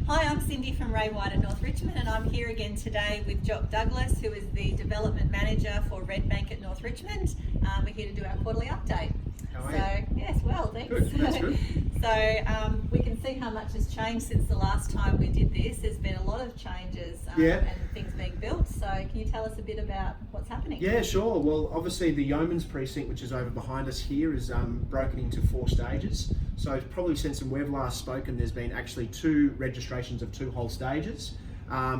Hi, I'm Cindy from Ray White at North Richmond, and I'm here again today with Jock Douglas, who is the Development Manager for Redbank at North Richmond. We're here to do our quarterly update. How are you? Yes, well, thanks. Good, that's good. We can see how much has changed since the last time we did this. There's been a lot of changes and things being built. So can you tell us a bit about what's happening? Yeah, sure. Well, obviously the Yeoman's precinct, which is over behind us here, is broken into 4 stages. So probably since we've last spoken, there's been actually 2 registrations of 2 whole stages.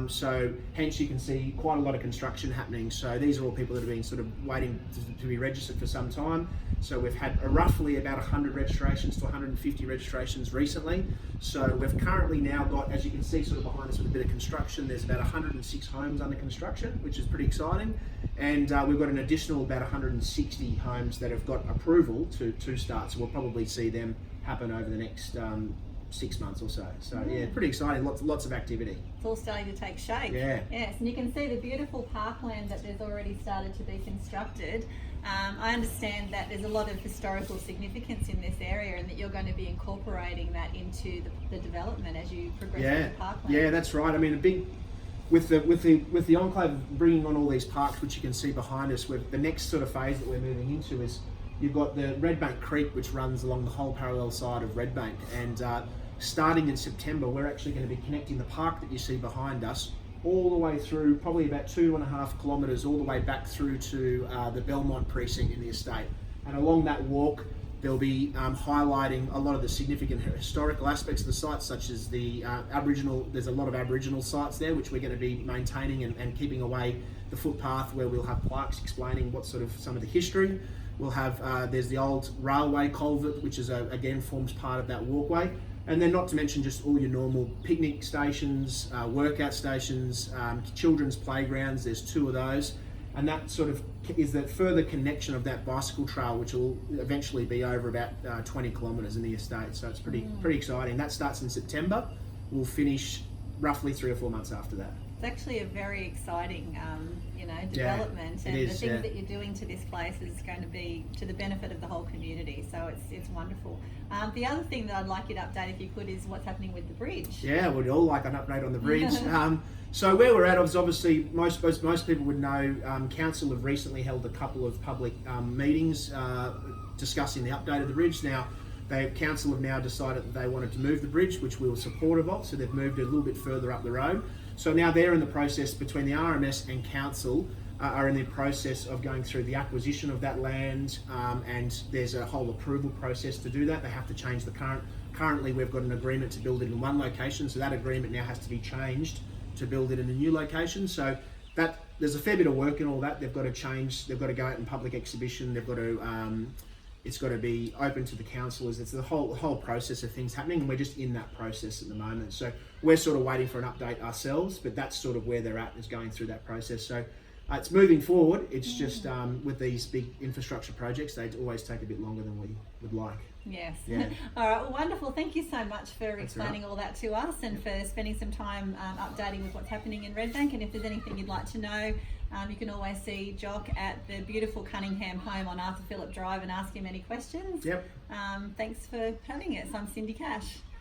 So hence you can see quite a lot of construction happening. So these are all people that have been sort of waiting to be registered for some time. So we've had roughly about 100 registrations to 150 registrations recently. So we've currently now got, as you can see sort of behind us with a bit of construction, there's about 106 homes under construction, which is pretty exciting. And we've got an additional about 160 homes that have got approval to start. So we'll probably see them happen over the next 6 months or so. So yeah, pretty exciting, lots of activity. It's all starting to take shape. Yeah. Yes, and you can see the beautiful parkland that there's already started to be constructed. I understand that there's a lot of historical significance in this area and that you're going to be incorporating that into the development as you progress through the parkland. Yeah, that's right. I mean, with the enclave bringing on all these parks, which you can see behind us, the next sort of phase that we're moving into is you've got the Redbank Creek, which runs along the whole parallel side of Redbank, and starting in September, we're actually going to be connecting the park that you see behind us all the way through, probably about 2.5 kilometres, all the way back through to the Belmont precinct in the estate. And along that walk, they'll be highlighting a lot of the significant historical aspects of the site, such as the there's a lot of Aboriginal sites there, which we're going to be maintaining and keeping away the footpath, where we'll have plaques explaining what sort of some of the history. We'll have, there's the old railway culvert, which is again forms part of that walkway. And then not to mention just all your normal picnic stations, workout stations, children's playgrounds, there's 2 of those. And that sort of is that further connection of that bicycle trail, which will eventually be over about 20 kilometres in the estate. So it's pretty exciting. That starts in September. We'll finish roughly 3 or 4 months after that. It's actually a very exciting, development, and the things that you're doing to this place is going to be to the benefit of the whole community. So it's wonderful. The other thing that I'd like you to update, if you could, is what's happening with the bridge. Yeah, we'd all like an update on the bridge. So where we're at is obviously most people would know. Council have recently held a couple of public meetings discussing the update of the bridge. Now, Council have now decided that they wanted to move the bridge, which we were supportive of, so they've moved it a little bit further up the road. So now they're in the process, between the RMS and Council, are in the process of going through the acquisition of that land, and there's a whole approval process to do that. They have to change the currently we've got an agreement to build it in one location, so that agreement now has to be changed to build it in a new location. So that there's a fair bit of work in all that. They've got to change, they've got to go out in public exhibition, they've got to it's got to be open to the councillors. It's the whole process of things happening, and we're just in that process at the moment. So we're sort of waiting for an update ourselves, but that's sort of where they're at, is going through that process. So it's moving forward. It's just with these big infrastructure projects, they always take a bit longer than we would like. Yes. Yeah. All right. Well, wonderful. Thank you so much for explaining all that to us, and for spending some time updating with what's happening in Redbank. And if there's anything you'd like to know, you can always see Jock at the beautiful Cunningham home on Arthur Phillip Drive and ask him any questions. Yep. Thanks for having us. I'm Cindy Cash.